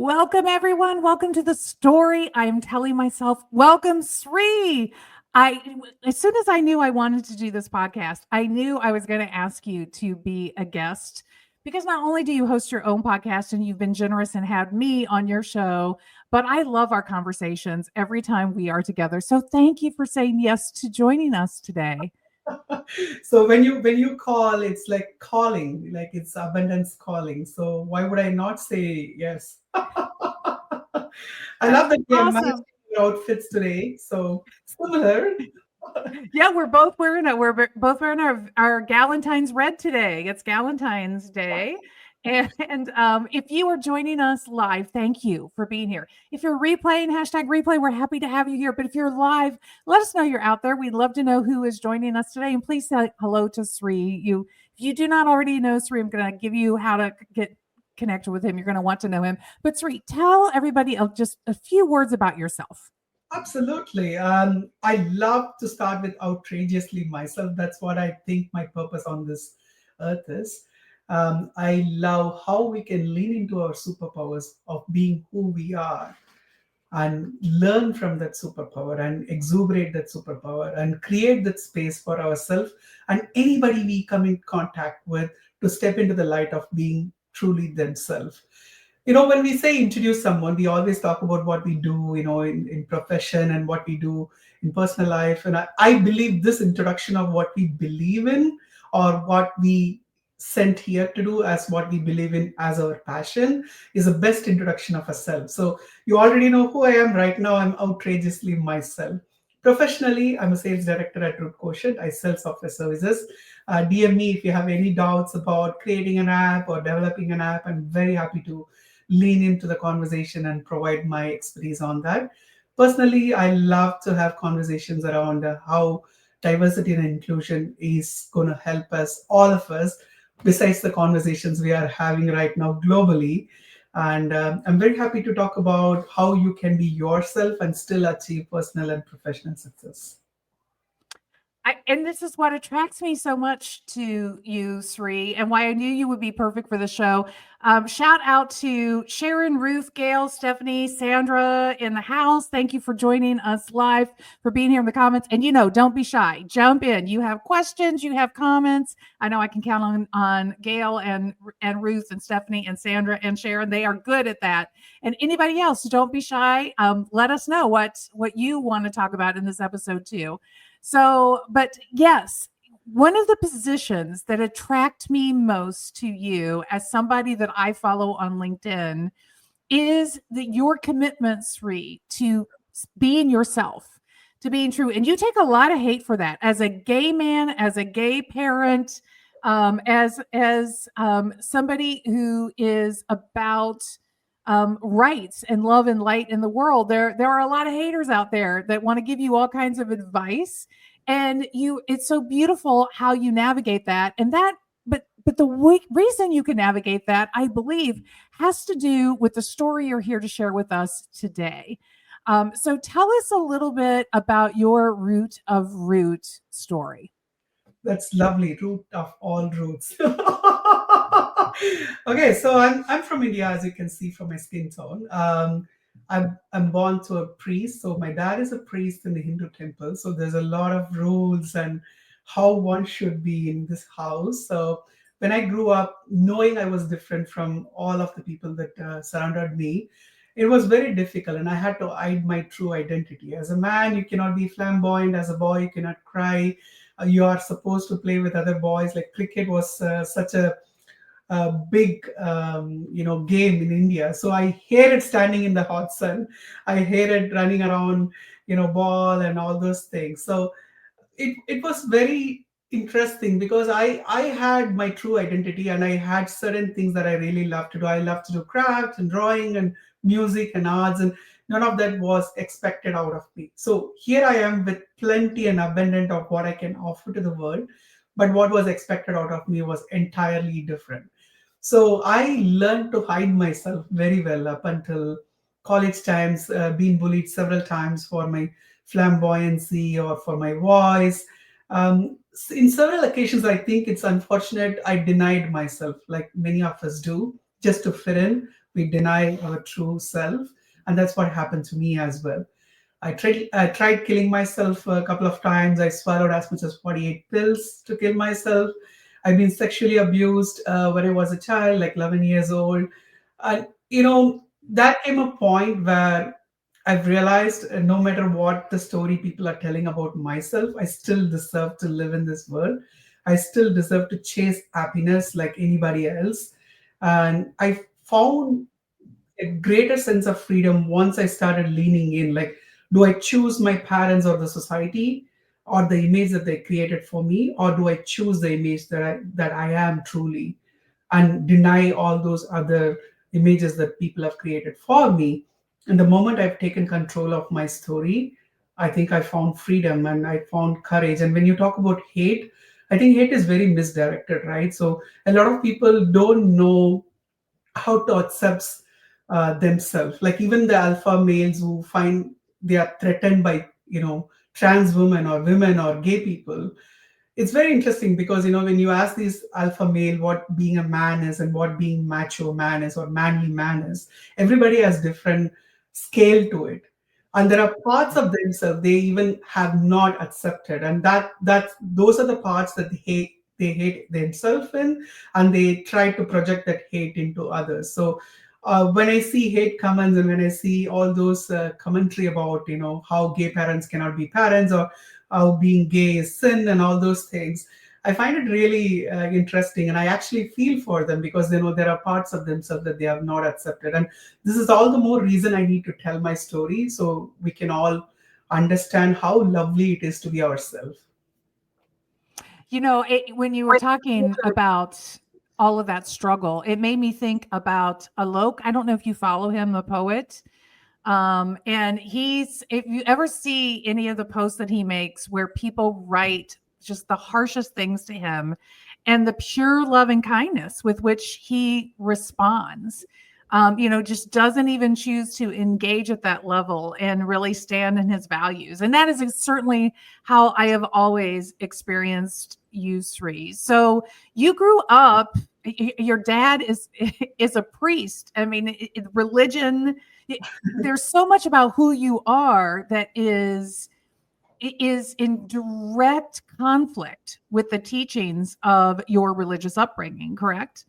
Welcome, everyone. Welcome to the story. I am telling myself, welcome, Sri. As soon as I knew I wanted to do this podcast, I knew I was going to ask you to be a guest because not only do you host your own podcast and you've been generous and had me on your show, but I love our conversations every time we are together. So thank you for saying yes to joining us today. So when you call, it's like calling, like it's abundance calling. So why would I not say yes? I That's love that we are matching awesome. your outfits today. So similar. Yeah, both wearing our Galentine's red today. It's Galentine's Day. And if you are joining us live, thank you for being here. If you're replaying, hashtag replay, we're happy to have you here. But if you're live, let us know you're out there. We'd love to know who is joining us today. And please say hello to Sri. If you do not already know Sri, I'm going to give you how to get connected with him. You're going to want to know him. But Sri, tell everybody just a few words about yourself. Absolutely. I love to start with outrageously myself. That's what I think my purpose on this earth is. I love how we can lean into our superpowers of being who we are and learn from that superpower and exuberate that superpower and create that space for ourselves and anybody we come in contact with to step into the light of being truly themselves. When we say introduce someone, we always talk about what we do, in profession and what we do in personal life. And I believe this introduction of what we believe in or what we sent here to do as what we believe in as our passion is the best introduction of ourselves. So you already know who I am right now. I'm outrageously myself. Professionally, I'm a sales director at Root Quotient. I sell software services. DM me if you have any doubts about creating an app or developing an app. I'm very happy to lean into the conversation and provide my expertise on that. Personally, I love to have conversations around how diversity and inclusion is going to help us, all of us, besides the conversations we are having right now globally. And I'm very happy to talk about how you can be yourself and still achieve personal and professional success. And this is what attracts me so much to you, Sri, and why I knew you would be perfect for the show. Shout out to Sharon, Ruth, Gail, Stephanie, Sandra in the house. Thank you for joining us live, for being here in the comments. And don't be shy. Jump in. You have questions, you have comments. I know I can count on Gail and Ruth and Stephanie and Sandra and Sharon. They are good at that. And anybody else, don't be shy. Let us know what you want to talk about in this episode too. So, but yes, one of the positions that attract me most to you as somebody that I follow on LinkedIn is that your commitment, Sri, to being yourself, to being true. And you take a lot of hate for that as a gay man, as a gay parent, as somebody who is about rights and love and light in the world. There are a lot of haters out there that want to give you all kinds of advice, and it's so beautiful how you navigate that. And that, but the reason you can navigate that, I believe, has to do with the story you're here to share with us today. So tell us a little bit about your root story. That's lovely. Root of all roots. Okay, so I'm from India, as you can see from my skin tone. I'm born to a priest, so my dad is a priest in the Hindu temple. So there's a lot of rules and how one should be in this house. So when I grew up, knowing I was different from all of the people that surrounded me, it was very difficult, and I had to hide my true identity. As a man, you cannot be flamboyant. As a boy, you cannot cry. You are supposed to play with other boys. Like cricket was such a big game in India. So I hated standing in the hot sun. I hated running around, ball and all those things. So it was very interesting because I had my true identity and I had certain things that I really love to do. I love to do crafts and drawing and music and arts, and none of that was expected out of me. So here I am with plenty and abundant of what I can offer to the world, but what was expected out of me was entirely different. So I learned to hide myself very well up until college times, being bullied several times for my flamboyancy or for my voice. In several occasions, I think it's unfortunate I denied myself, like many of us do, just to fit in. we deny our true self, and that's what happened to me as well. I tried killing myself a couple of times. I swallowed as much as 48 pills to kill myself. I've been sexually abused when I was a child, like 11 years old. And, that came a point where I've realized no matter what the story people are telling about myself, I still deserve to live in this world. I still deserve to chase happiness like anybody else. And I found a greater sense of freedom once I started leaning in. Like, do I choose my parents or the society or the image that they created for me, or do I choose the image that I am truly and deny all those other images that people have created for me? And the moment I've taken control of my story, I think I found freedom and I found courage. And when you talk about hate, I think hate is very misdirected, right? So a lot of people don't know how to accept themselves. Like even the alpha males who find they are threatened by trans women or gay people, it's very interesting because when you ask these alpha male what being a man is and what being macho man is or manly man is, everybody has different scale to it, and there are parts of themselves they even have not accepted, and that's those are the parts that they hate themselves in, and they try to project that hate into others. So when I see hate comments and when I see all those commentary about how gay parents cannot be parents, or how being gay is sin and all those things, I find it really interesting, and I actually feel for them because they know there are parts of themselves that they have not accepted. And this is all the more reason I need to tell my story so we can all understand how lovely it is to be ourselves. When you were talking about all of that struggle, it made me think about Alok. I don't know if you follow him, the poet. And if you ever see any of the posts that he makes where people write just the harshest things to him and the pure love and kindness with which he responds, just doesn't even choose to engage at that level and really stand in his values. And that is certainly how I have always experienced you, Sri. So you grew up, your dad is is a priest. I mean, religion, there's so much about who you are that is in direct conflict with the teachings of your religious upbringing, correct?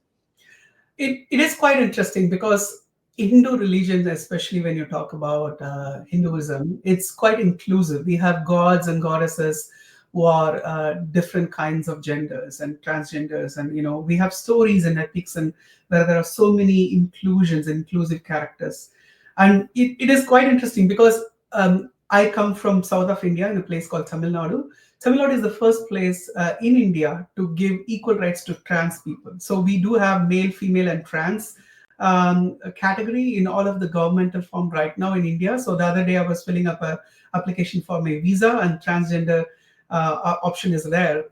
It is quite interesting because Hindu religion, especially when you talk about Hinduism, it's quite inclusive. We have gods and goddesses who are different kinds of genders and transgenders, and we have stories and epics, and where there are so many inclusive characters, and it is quite interesting because I come from south of India in a place called Tamil Nadu. Tamil Nadu is the first place in India to give equal rights to trans people. So we do have male, female, and trans category in all of the governmental form right now in India. So the other day I was filling up a application for my visa, and transgender option is there.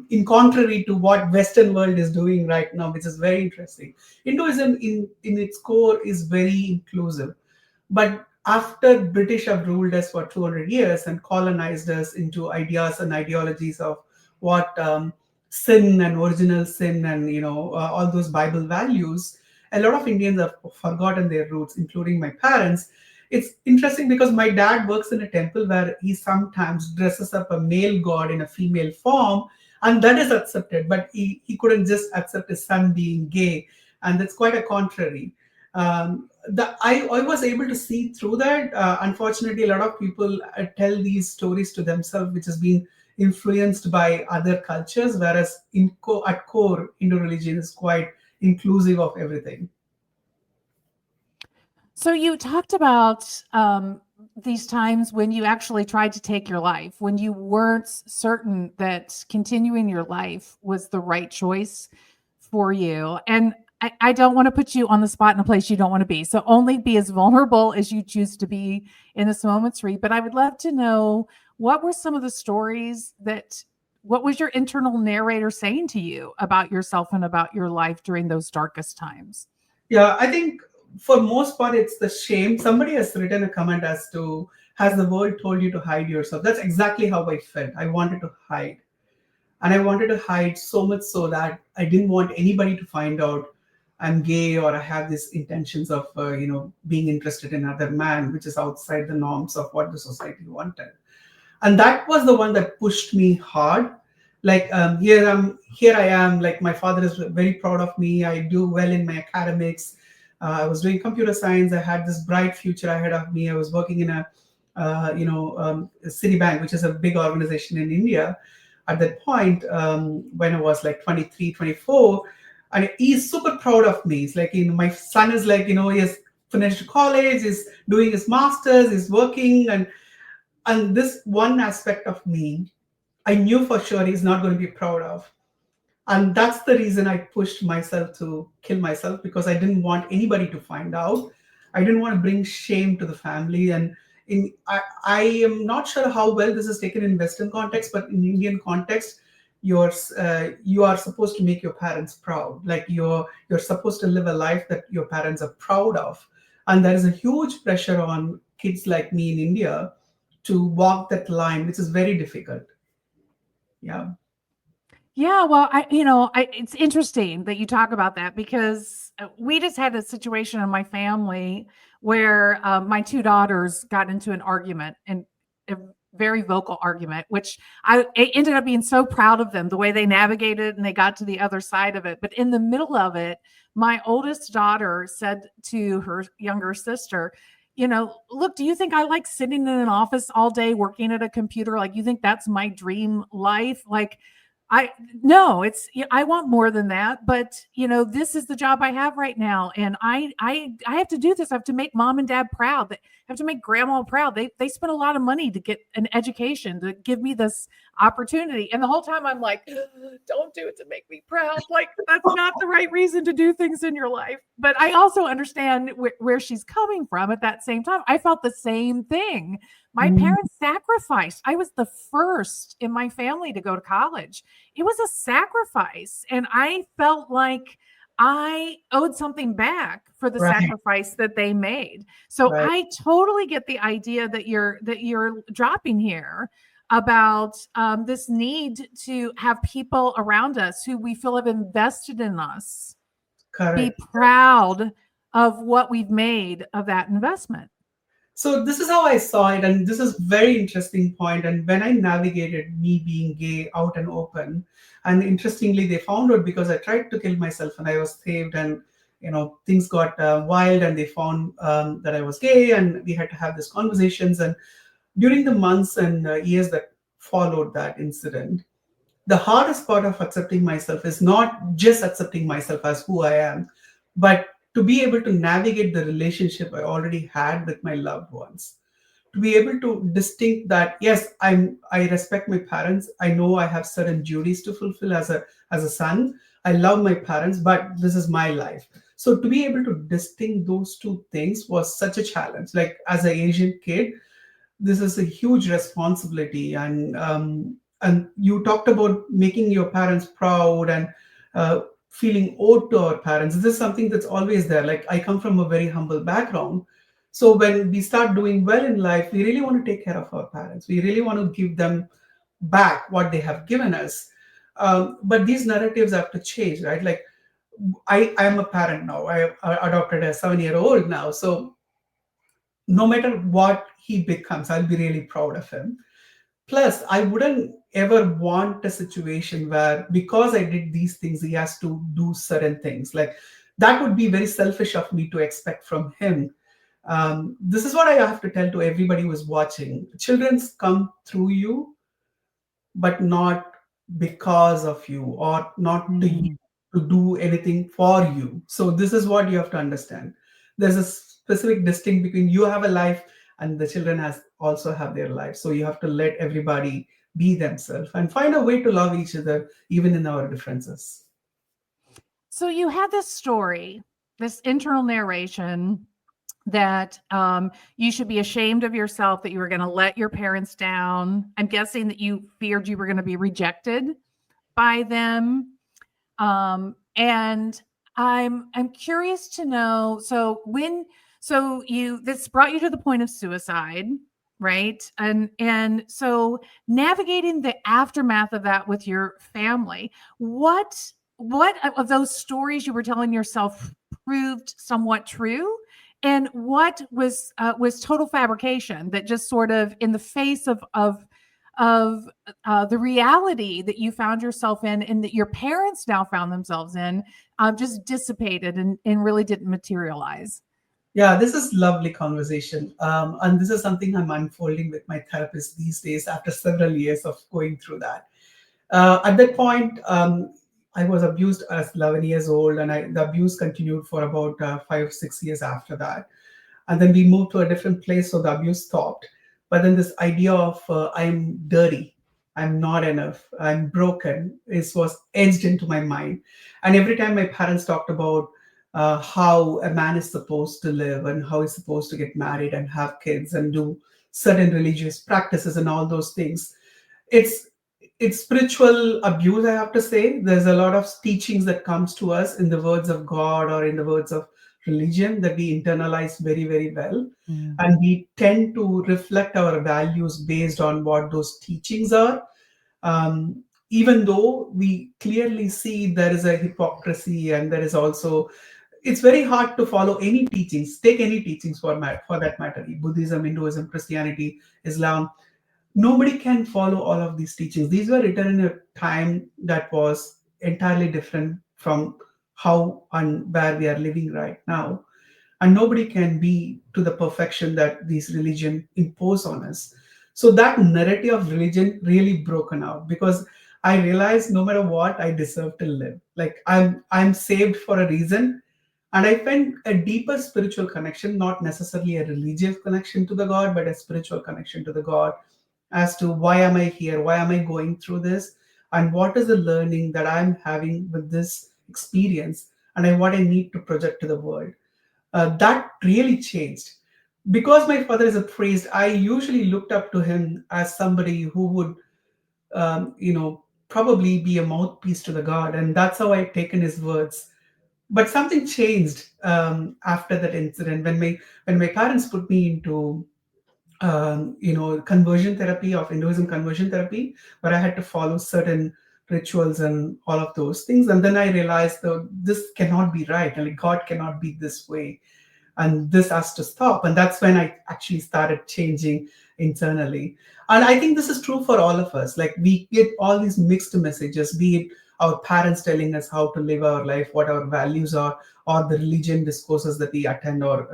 In contrary to what Western world is doing right now, which is very interesting. Hinduism in its core is very inclusive. But after British have ruled us for 200 years and colonized us into ideas and ideologies of what sin and original sin and all those Bible values, a lot of Indians have forgotten their roots, including my parents. It's interesting because my dad works in a temple where he sometimes dresses up a male god in a female form, and that is accepted. But he couldn't just accept his son being gay, and that's quite a contrary. I was able to see through that. Unfortunately, a lot of people tell these stories to themselves, which has been influenced by other cultures, whereas at core, Hindu religion is quite inclusive of everything. So you talked about these times when you actually tried to take your life, when you weren't certain that continuing your life was the right choice for you. And I don't want to put you on the spot in a place you don't want to be. So only be as vulnerable as you choose to be in this moment, Sri. But I would love to know, what were some of the stories what was your internal narrator saying to you about yourself and about your life during those darkest times? Yeah, I think for most part it's the shame. Somebody has written a comment as to, has the world told you to hide yourself? That's exactly how I felt. I wanted to hide. And I wanted to hide so much so that I didn't want anybody to find out I'm gay, or I have these intentions of being interested in other man, which is outside the norms of what the society wanted. And that was the one that pushed me hard. Like, here I am, like my father is very proud of me, I do well in my academics. I was doing computer science, I had this bright future ahead of me. I was working in Citibank, which is a big organization in India at that point, when I was like 23, 24. And he's super proud of me. It's like, my son is like, he has finished college, he's doing his masters, he's working. And this one aspect of me, I knew for sure he's not going to be proud of. And that's the reason I pushed myself to kill myself, because I didn't want anybody to find out. I didn't want to bring shame to the family. And I am not sure how well this is taken in Western context, but in Indian context, you are supposed to make your parents proud. Like, you're supposed to live a life that your parents are proud of. And there is a huge pressure on kids like me in India to walk that line, which is very difficult. Yeah. Yeah, well, it's interesting that you talk about that, because we just had a situation in my family where my two daughters got into an argument, and a very vocal argument, which I ended up being so proud of them, the way they navigated and they got to the other side of it. But in the middle of it, my oldest daughter said to her younger sister, look, do you think I like sitting in an office all day working at a computer? Like, you think that's my dream life? Like, I no, I want more than that, but this is the job I have right now, and I have to do this. I have to make mom and dad proud. I have to make grandma proud. They spent a lot of money to get an education, to give me this opportunity, and the whole time I'm like, don't do it to make me proud. Like, that's not the right reason to do things in your life. But I also understand where she's coming from. At that same time, I felt the same thing. My Mm. parents sacrificed. I was the first in my family to go to college. It was a sacrifice, and I felt like I owed something back for the Right, sacrifice that they made. So right. I totally get the idea that you're dropping here about this need to have people around us who we feel have invested in us be Correct. proud of what we've made of that investment. So this is how I saw it, and this is very interesting point. And when I navigated me being gay out and open, and interestingly, they found out because I tried to kill myself and I was saved, and things got wild, and they found that I was gay, and we had to have these conversations. And during the months and years that followed that incident, the hardest part of accepting myself is not just accepting myself as who I am, but to be able to navigate the relationship I already had with my loved ones. To be able to distinct that, yes, I respect my parents. I know I have certain duties to fulfill as a son. I love my parents, but this is my life. So to be able to distinct those two things was such a challenge. Like, as an Asian kid, this is a huge responsibility. And you talked about making your parents proud, and feeling owed to our parents. This is something that's always there. Like, I come from a very humble background, so when we start doing well in life, we really want to take care of our parents. We really want to give them back what they have given us. But these narratives have to change, right? Like, I am a parent now. I adopted a 7-year old now. So no matter what he becomes, I'll be really proud of him. Plus, I wouldn't ever want a situation where, because I did these things, he has to do certain things. Like, that would be very selfish of me to expect from him. This is what I have to tell to everybody who is watching. Children's come through you, but not because of you, or not to you, Mm. to do anything for you. So this is what you have to understand. There's a specific distinct between you have a life, and the children has also have their life. So you have to let everybody be themselves and find a way to love each other even in our differences. So you had this story, this internal narration that you should be ashamed of yourself, that you were going to let your parents down. I'm guessing that you feared you were going to be rejected by them. And I'm curious to know. So you this brought you to the point of suicide, right? And so navigating the aftermath of that with your family, what what of those stories you were telling yourself proved somewhat true, and what was total fabrication that just sort of in the face of the reality that you found yourself in and that your parents now found themselves in, just dissipated and really didn't materialize? Yeah, this is lovely conversation. And this is something I'm unfolding with my therapist these days after several years of going through that. At that point, I was abused as 11 years old, and the abuse continued for about 5, 6 years after that. And then we moved to a different place, so the abuse stopped. But then this idea of I'm dirty, I'm not enough, I'm broken, is was edged into my mind. And every time my parents talked about how a man is supposed to live and how he's supposed to get married and have kids and do certain religious practices and all those things, it's it's spiritual abuse, I have to say. There's a lot of teachings that comes to us in the words of God or in the words of religion that we internalize very, very well, Mm. and we tend to reflect our values based on what those teachings are. Even though we clearly see there is a hypocrisy, and there is also, it's very hard to follow any teachings. Take any teachings for that matter, Buddhism, Hinduism, Christianity, Islam. Nobody can follow all of these teachings. These were written in a time that was entirely different from how and where we are living right now, and nobody can be to the perfection that these religion impose on us. So that narrative of religion really broken out, because I realized no matter what, I deserve to live. Like I'm saved for a reason. And I felt a deeper spiritual connection, not necessarily a religious connection to the God, but a spiritual connection to the God, as to why am I here, why am I going through this, and what is the learning that I'm having with this experience, and what I need to project to the world. That really changed. Because my father is a priest, I usually looked up to him as somebody who would, probably be a mouthpiece to the God, and that's how I taken his words. But something changed after that incident when my parents put me into conversion therapy, of Hinduism conversion therapy, where I had to follow certain rituals and all of those things. And then I realized that this cannot be right. And like, God cannot be this way, and this has to stop. And that's when I actually started changing internally. And I think this is true for all of us. Like, we get all these mixed messages, be it our parents telling us how to live our life, what our values are, or the religion discourses that we attend, or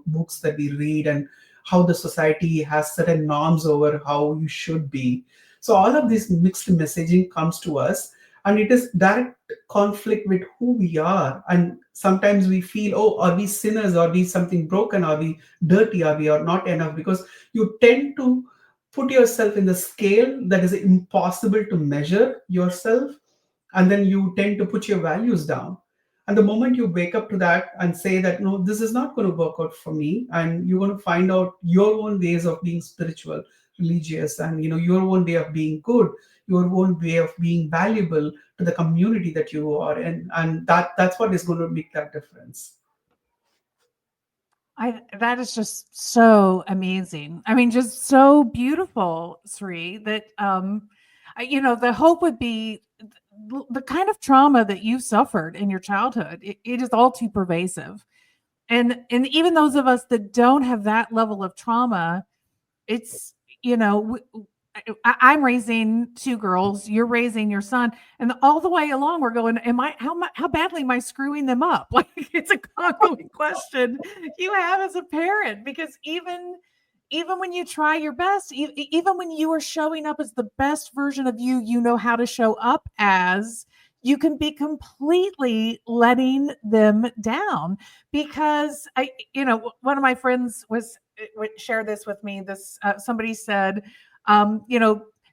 books that we read, and how the society has certain norms over how you should be. So all of this mixed messaging comes to us, and it is direct conflict with who we are. And sometimes we feel, oh, are we sinners, are we something broken, are we dirty, are we are not enough, because you tend to put yourself in the scale that is impossible to measure yourself, and then you tend to put your values down. And the moment you wake up to that and say that, no, this is not going to work out for me, and you're going to find out your own ways of being spiritual, religious, and your own way of being good, your own way of being valuable to the community that you are in, and that's what is going to make that difference. I That is just so amazing. I mean, just so beautiful, Sri, that the hope would be the kind of trauma that you suffered in your childhood. It is all too pervasive. And even those of us that don't have that level of trauma, it's you know I'm raising two girls, you're raising your son, and all the way along we're going, am I how badly am I screwing them up? Like, it's a ongoing question you have as a parent, because even when you try your best, even when you are showing up as the best version of you know how to show up as, you can be completely letting them down. Because one of my friends was shared this with me. This somebody said,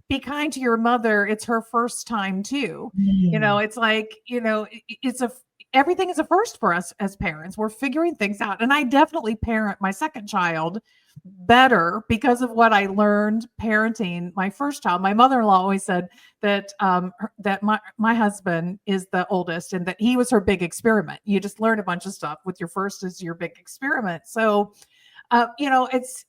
be kind to your mother, it's her first time too. Mm. It's like, it's a everything is a first for us as parents. We're figuring things out. And I definitely parent my second child better because of what I learned parenting my first child. My mother-in-law always said that that my husband is the oldest, and that he was her big experiment. You just learn a bunch of stuff with your first as your big experiment. So it's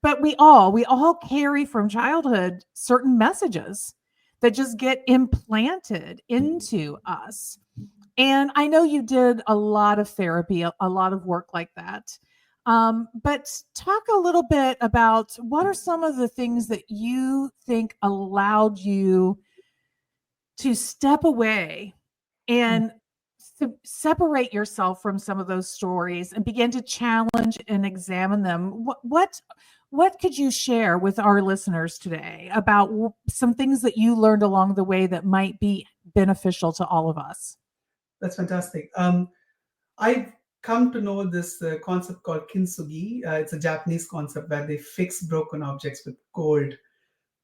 but we all carry from childhood certain messages that just get implanted into us. And I know you did a lot of therapy, a lot of work like that. But talk a little bit about what are some of the things that you think allowed you to step away and separate yourself from some of those stories and begin to challenge and examine them. What could you share with our listeners today about some things that you learned along the way that might be beneficial to all of us? That's fantastic. I've come to know this concept called Kintsugi. It's a Japanese concept where they fix broken objects with gold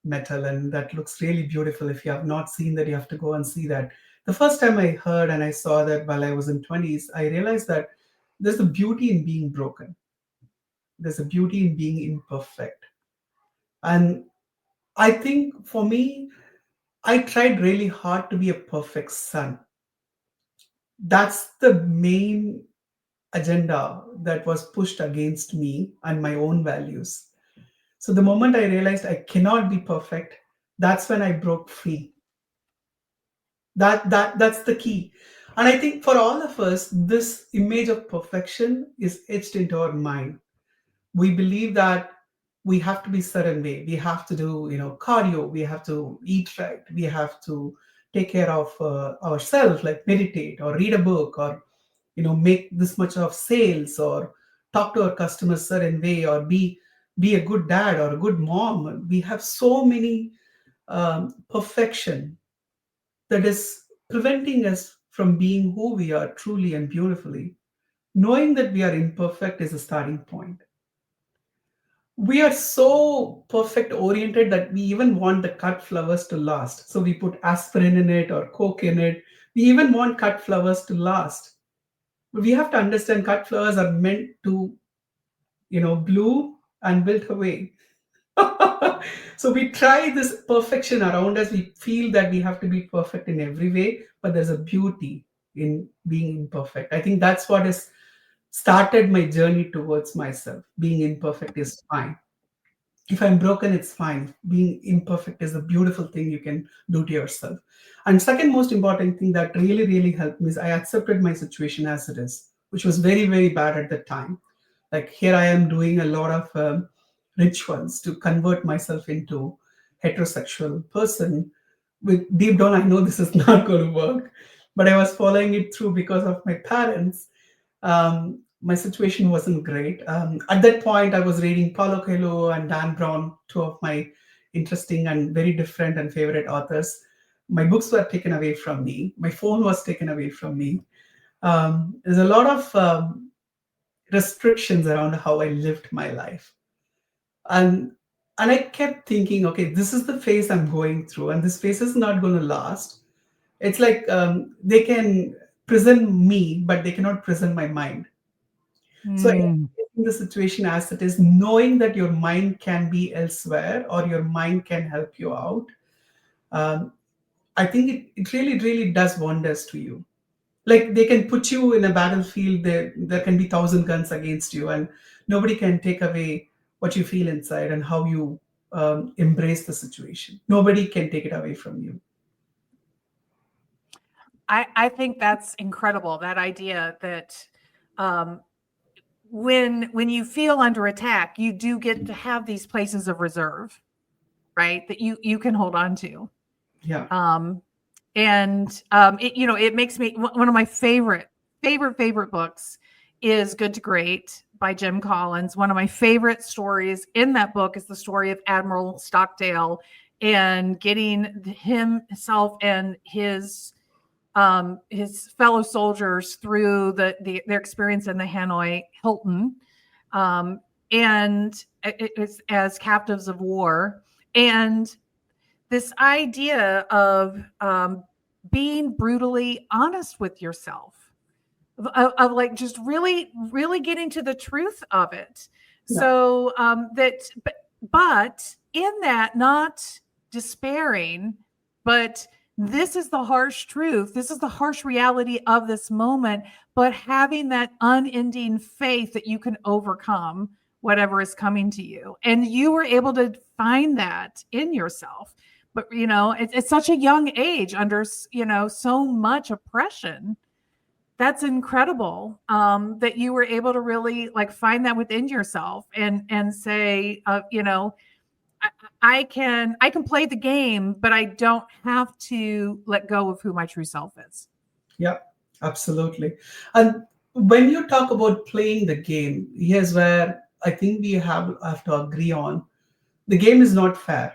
metal, and that looks really beautiful. If you have not seen that, you have to go and see that. The first time I heard and I saw that while I was in 20s, I realized that there's a beauty in being broken. There's a beauty in being imperfect. And I think for me, I tried really hard to be a perfect son. That's the main agenda that was pushed against me and my own values. So the moment I realized I cannot be perfect, that's when I broke free. That's the key. And I think for all of us, this image of perfection is etched into our mind. We believe that we have to be certain way. We have to do, cardio. We have to eat right. We have to take care of ourselves, like meditate or read a book or make this much of sales or talk to our customers certain way or be a good dad or a good mom. We have so many perfection that is preventing us from being who we are truly and beautifully. Knowing that we are imperfect is a starting point. We are so perfect oriented that we even want the cut flowers to last. So we put aspirin in it or coke in it. We even want cut flowers to last. But we have to understand cut flowers are meant to, bloom and wilt away. So we try this perfection around us. We feel that we have to be perfect in every way, but there's a beauty in being imperfect. I think that's what has started my journey towards myself. Being imperfect is fine. If I'm broken, it's fine. Being imperfect is a beautiful thing you can do to yourself. And second most important thing that really, really helped me is I accepted my situation as it is, which was very, very bad at the time. Like here I am doing a lot of rituals to convert myself into heterosexual person. With deep down, I know this is not going to work, but I was following it through because of my parents. My situation wasn't great. At that point, I was reading Paulo Coelho and Dan Brown, two of my interesting and very different and favorite authors. My books were taken away from me. My phone was taken away from me. There's a lot of restrictions around how I lived my life, and I kept thinking, okay, this is the phase I'm going through, and this phase is not going to last. It's like they can prison me, but they cannot prison my mind. So Mm. in the situation as it is, knowing that your mind can be elsewhere or your mind can help you out, um, I think it really, really does wonders to you. Like they can put you in a battlefield, there can be thousand guns against you, and nobody can take away what you feel inside and how you embrace the situation. Nobody can take it away from you. I think that's incredible. That idea that um, when you feel under attack, you do get to have these places of reserve, right? That you can hold on to. Yeah. Um, and it makes me one of my favorite books is Good to Great by Jim Collins. One of my favorite stories in that book is the story of Admiral Stockdale and getting himself and his fellow soldiers through their experience in the Hanoi Hilton, um, and it's as captives of war. And this idea of being brutally honest with yourself, of like just really, really getting to the truth of it. Yeah. So but in that, not despairing, but this is the harsh truth. This is the harsh reality of this moment, but having that unending faith that you can overcome whatever is coming to you. And you were able to find that in yourself. but it's such a young age under so much oppression. That's incredible, that you were able to really like find that within yourself and say, I, I can play the game, but I don't have to let go of who my true self is. Yeah, absolutely. And when you talk about playing the game, here's where I think we have to agree on the game is not fair.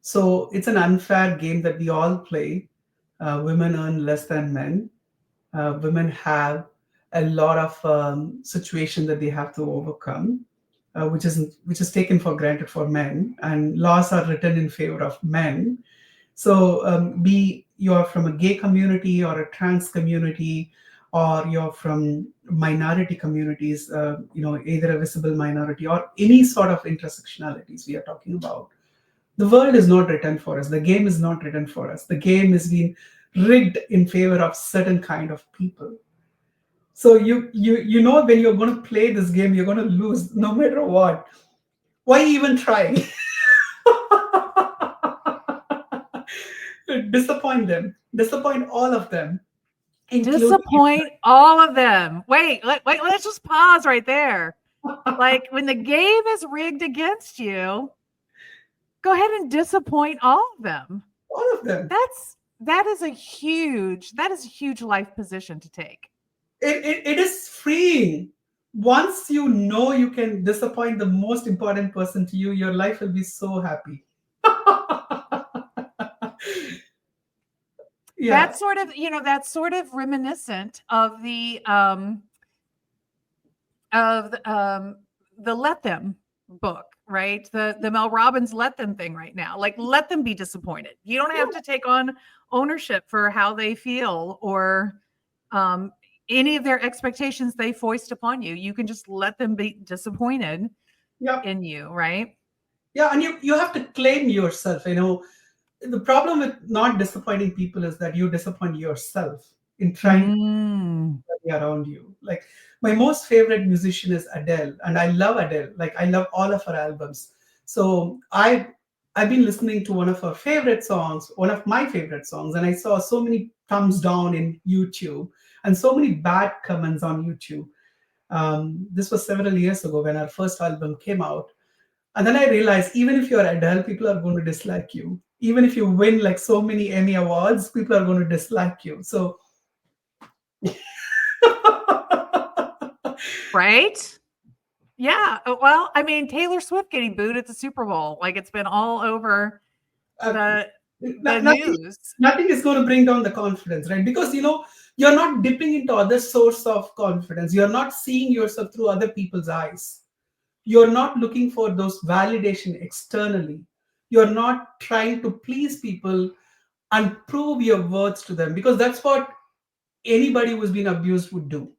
So it's an unfair game that we all play. Women earn less than men. Women have a lot of situation that they have to overcome, which is taken for granted for men, and laws are written in favor of men. So be you're from a gay community or a trans community, or you're from minority communities, either a visible minority or any sort of intersectionalities we are talking about. The world is not written for us. The game is not written for us. The game is being rigged in favor of certain kind of people. So you know when you're going to play this game, you're going to lose no matter what. Why even try? Disappoint them. Disappoint all of them. Disappoint all of them. Wait, let's just pause right there. Like when the game is rigged against you, go ahead and disappoint all of them. All of them. That is a huge life position to take. It is freeing. Once you know you can disappoint the most important person to you, your life will be so happy. Yeah. That's sort of reminiscent of the Let Them book, right? The Mel Robbins Let Them thing right now. Like, let them be disappointed. You don't have to take on ownership for how they feel or any of their expectations they foist upon you. You can just let them be disappointed in you, right? Yeah, and you have to claim yourself. The problem with not disappointing people is that you disappoint yourself in trying to be around you. Like, my most favorite musician is Adele, and I love Adele. Like, I love all of her albums. So I've been listening to one of her favorite songs, one of my favorite songs, and I saw so many thumbs down in YouTube and so many bad comments on YouTube. This was several years ago when our first album came out. And then I realized, even if you're Adele, people are going to dislike you. Even if you win like so many Emmy Awards, people are going to dislike you. So, right? Yeah. Well, I mean, Taylor Swift getting booed at the Super Bowl, like it's been all over the news. Nothing is going to bring down the confidence, right? Because you're not dipping into other source of confidence. You're not seeing yourself through other people's eyes. You're not looking for those validation externally. You're not trying to please people and prove your worth to them, because that's what anybody who's been abused would do.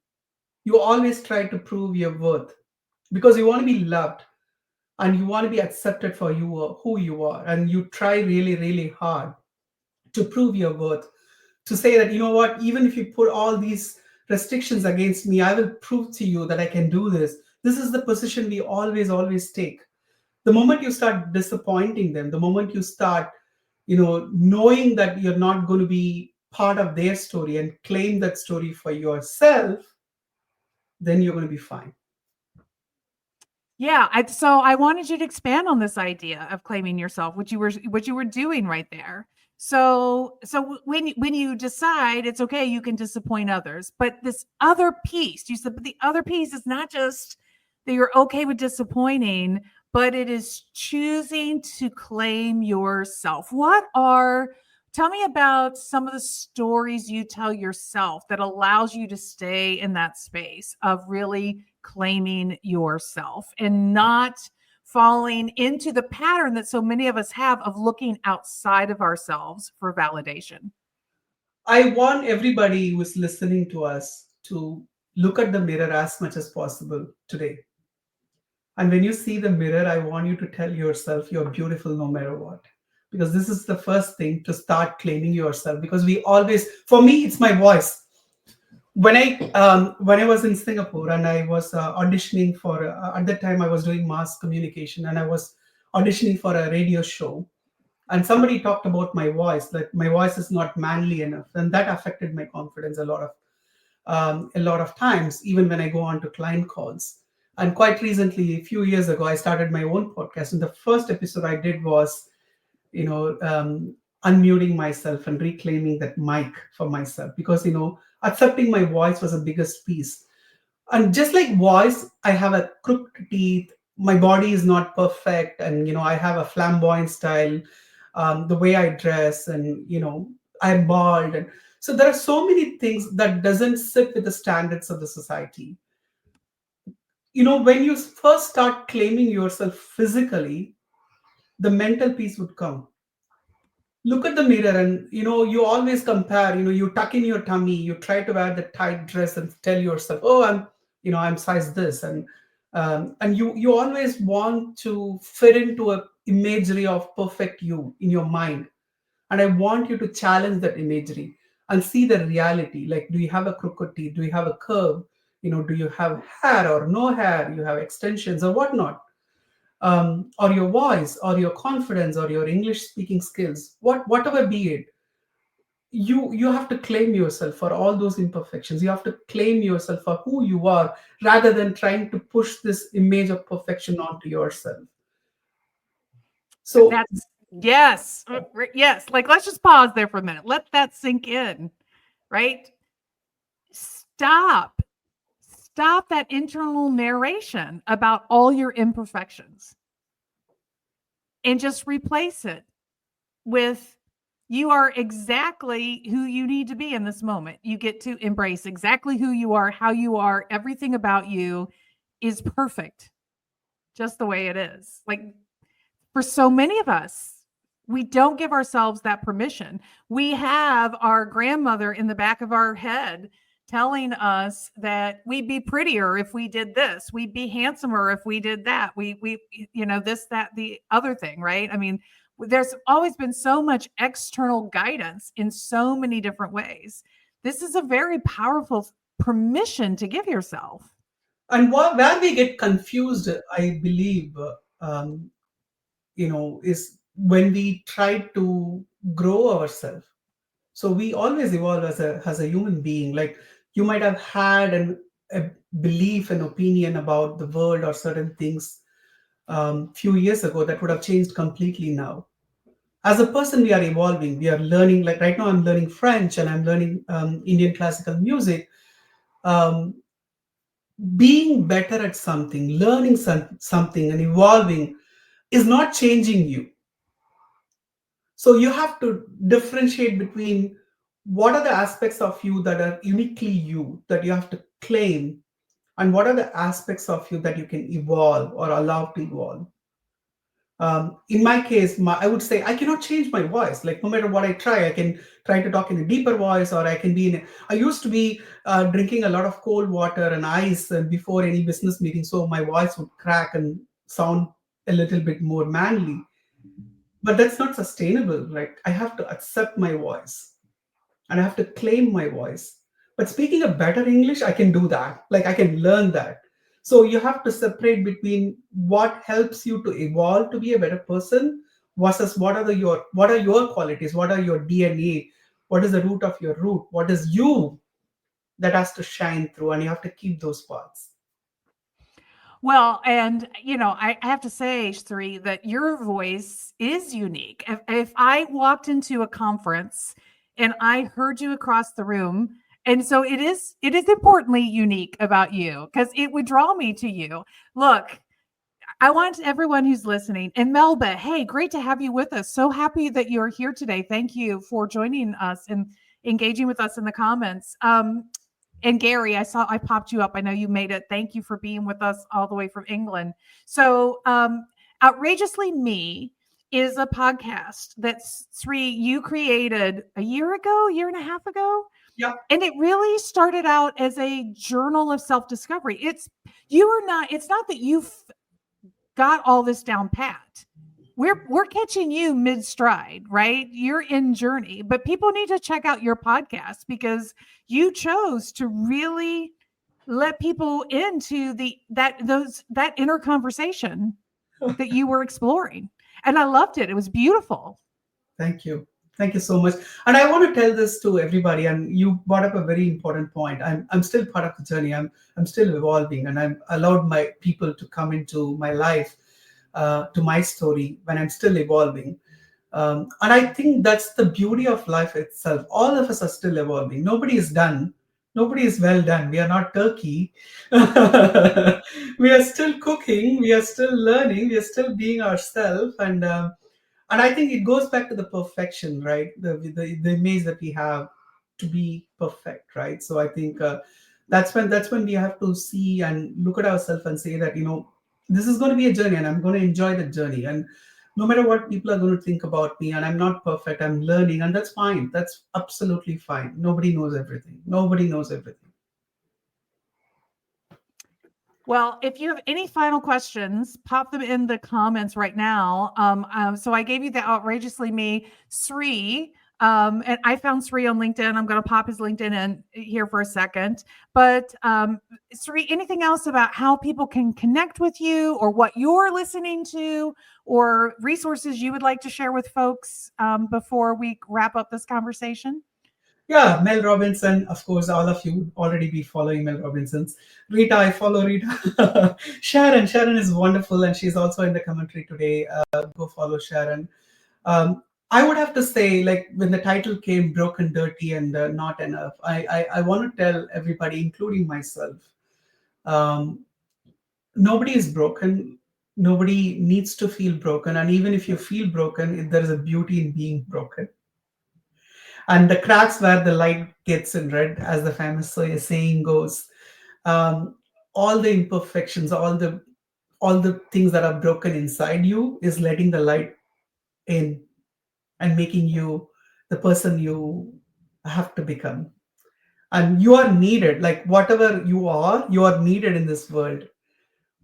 You always try to prove your worth because you want to be loved and you want to be accepted for who you are, and you try really, really hard to prove your worth, to say that, what, even if you put all these restrictions against me, I will prove to you that I can do this. This is the position we always take. The moment you start disappointing them, the moment you start knowing that you're not going to be part of their story and claim that story for yourself, then you're going to be fine. Yeah, so I wanted you to expand on this idea of claiming yourself, what you were doing right there. So when you decide it's okay, you can disappoint others, but this other piece, you said, but the other piece is not just that you're okay with disappointing, but it is choosing to claim yourself. Tell me about some of the stories you tell yourself that allows you to stay in that space of really claiming yourself and not falling into the pattern that so many of us have of looking outside of ourselves for validation. I want everybody who is listening to us to look at the mirror as much as possible today. And when you see the mirror, I want you to tell yourself you're beautiful no matter what. Because this is the first thing, to start claiming yourself. Because for me, it's my voice. When I was in Singapore and I was auditioning at that time I was doing mass communication and I was auditioning for a radio show. And somebody talked about my voice, that my voice is not manly enough, and that affected my confidence a lot of times, even when I go on to client calls. And quite recently, a few years ago, I started my own podcast, and the first episode I did was, you know, unmuting myself and reclaiming that mic for myself, because accepting my voice was the biggest piece. And just like voice, I have a crooked teeth, my body is not perfect, and I have a flamboyant style, the way I dress, and I'm bald, and so there are so many things that doesn't sit with the standards of the society. When you first start claiming yourself physically, the mental piece would come. Look at the mirror, and you always compare. You tuck in your tummy, you try to wear the tight dress and tell yourself, oh, I'm size this, and you always want to fit into a imagery of perfect you in your mind. And I want you to challenge that imagery and see the reality. Like, do you have a crooked teeth? Do you have a curve? Do you have hair or no hair? You have extensions or whatnot? Or your voice, or your confidence, or your English speaking skills, whatever be it. You have to claim yourself for all those imperfections. You have to claim yourself for who you are, rather than trying to push this image of perfection onto yourself. So That's yes. Yes. Like, let's just pause there for a minute. Let that sink in, right? Stop. Stop that internal narration about all your imperfections and just replace it with you are exactly who you need to be in this moment. You get to embrace exactly who you are, how you are. Everything about you is perfect, just the way it is. Like, for so many of us, we don't give ourselves that permission. We have our grandmother in the back of our head telling us that we'd be prettier if we did this, we'd be handsomer if we did that, we this, that, the other thing, right? I mean, there's always been so much external guidance in so many different ways. This is a very powerful permission to give yourself. and where we get confused, I believe, is when we try to grow ourselves. So we always evolve as a human being. Like, you might have had a belief and opinion about the world or certain things few years ago that would have changed completely now. As a person, we are evolving, we are learning. Like, right now I'm learning French, and I'm learning Indian classical music. um, Being better at something, learning something, and evolving is not changing you. So you have to differentiate between what are the aspects of you that are uniquely you, that you have to claim, and what are the aspects of you that you can evolve or allow to evolve. In my case, I would say I cannot change my voice. Like, no matter what I try, I can try to talk in a deeper voice, or I can be in. I used to be drinking a lot of cold water and ice before any business meeting, so my voice would crack and sound a little bit more manly. But that's not sustainable. Like, I have to accept my voice, and I have to claim my voice. But speaking a better English, I can do that. Like, I can learn that. So you have to separate between what helps you to evolve to be a better person versus what are your qualities, what are your DNA, what is the root of your root, what is you that has to shine through, and you have to keep those parts. Well, and I have to say, Sri, that your voice is unique. If I walked into a conference and I heard you across the room, and so it is importantly unique about you because it would draw me to you. Look, I want everyone who's listening, and Melba, hey, great to have you with us. So happy that you're here today. Thank you for joining us and engaging with us in the comments. And Gary, I popped you up. I know you made it. Thank you for being with us all the way from England. So, Outrageously Me is a podcast that Sri you created a year ago, year and a half ago. Yeah. And it really started out as a journal of self-discovery. It's not that you've got all this down pat. We're catching you mid stride, right? You're in journey, but people need to check out your podcast because you chose to really let people into that inner conversation that you were exploring. And I loved it. It was beautiful. Thank you. Thank you so much. And I want to tell this to everybody. And you brought up a very important point. I'm still part of the journey. I'm still evolving, and I'm allowed my people to come into my life, to my story when I'm still evolving. And I think that's the beauty of life itself. All of us are still evolving. Nobody is done. Nobody is well done. We are not turkey. We are still cooking. We are still learning. We are still being ourselves. And I think it goes back to the perfection, right? The image that we have to be perfect, right? So I think that's when we have to see and look at ourselves and say that, this is going to be a journey, and I'm going to enjoy the journey. And no matter what people are going to think about me, and I'm not perfect, I'm learning, and that's fine. That's absolutely fine. Nobody knows everything. Nobody knows everything. Well, if you have any final questions, pop them in the comments right now. So I gave you the outrageously me Sri, and I found Sri on LinkedIn. I'm going to pop his LinkedIn in here for a second. But Sri, anything else about how people can connect with you, or what you're listening to, or resources you would like to share with folks before we wrap up this conversation? Yeah, Mel Robinson. Of course, all of you would already be following Mel Robinson's. Rita, I follow Rita. Sharon is wonderful, and she's also in the commentary today. Go follow Sharon. I would have to say, like, when the title came, Broken, Dirty, and Not Enough, I want to tell everybody, including myself, um, nobody is broken. Nobody needs to feel broken. And even if you feel broken, there is a beauty in being broken. And the cracks where the light gets in red, as the famous saying goes. um, all the imperfections, all the things that are broken inside you is letting the light in and making you the person you have to become. And you are needed, like whatever you are needed in this world.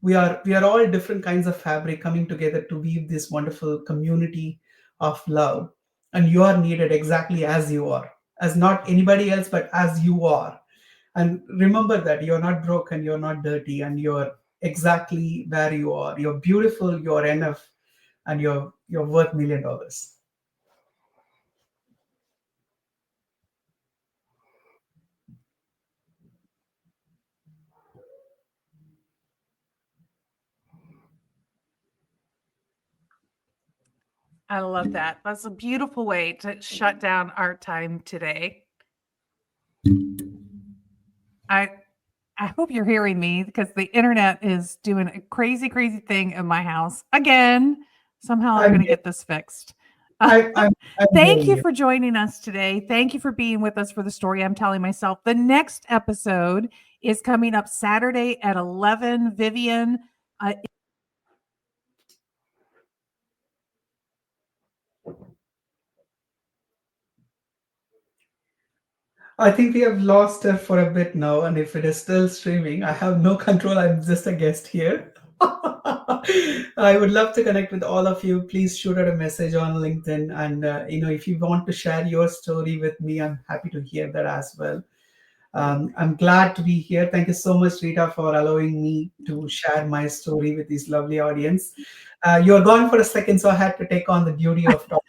We are all different kinds of fabric coming together to weave this wonderful community of love. And you are needed exactly as you are, as not anybody else, but as you are. And remember that you're not broken, you're not dirty, and you're exactly where you are. You're beautiful, you're enough, and you're worth $1 million. I love that. That's a beautiful way to shut down our time today. I I hope you're hearing me, because the internet is doing a crazy, crazy thing in my house again. Somehow I'm I'm going to get this fixed. I'm Thank hearing you you. for joining us today. Thank you for being with us for the story I'm telling myself. The next episode is coming up Saturday at 11. Vivian, uh, I think we have lost her for a bit now, and if it is still streaming, I have no control. I'm just a guest here. I would love to connect with all of you. Please shoot out a message on LinkedIn, and if you want to share your story with me, I'm happy to hear that as well. I'm glad to be here. Thank you so much, Rita, for allowing me to share my story with this lovely audience. You're gone for a second, so I had to take on the duty of talking.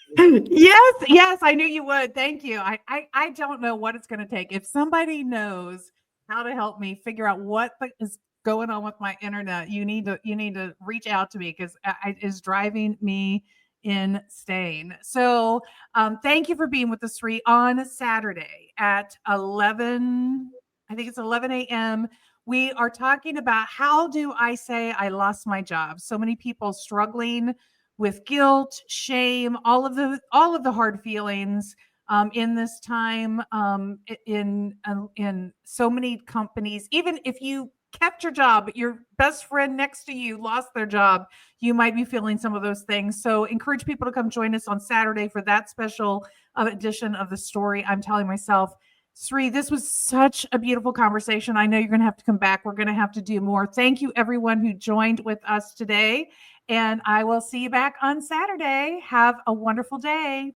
yes, I knew you would. Thank you. I don't know what it's going to take. If somebody knows how to help me figure out what is going on with my internet, you need to reach out to me, because it is driving me insane. So, thank you for being with us, Sri, on Saturday at 11. I think it's 11 a.m. We are talking about, how do I say I lost my job? So many people struggling with guilt, shame, all of the hard feelings in this time, in so many companies. Even if you kept your job, but your best friend next to you lost their job, you might be feeling some of those things. So encourage people to come join us on Saturday for that special edition of the story I'm telling myself. Sri, this was such a beautiful conversation. I know you're going to have to come back. We're going to have to do more. Thank you, everyone who joined with us today. And I will see you back on Saturday. Have a wonderful day.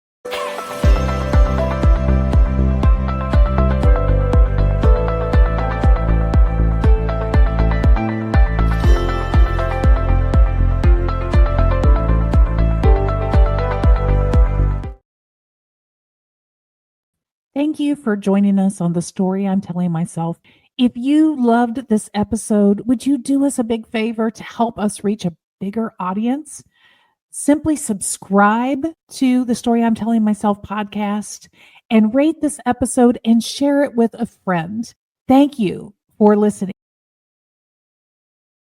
Thank you for joining us on the story I'm telling myself. If you loved this episode, would you do us a big favor to help us reach a bigger audience? Simply subscribe to the Story I'm Telling Myself podcast and rate this episode and share it with a friend. Thank you for listening.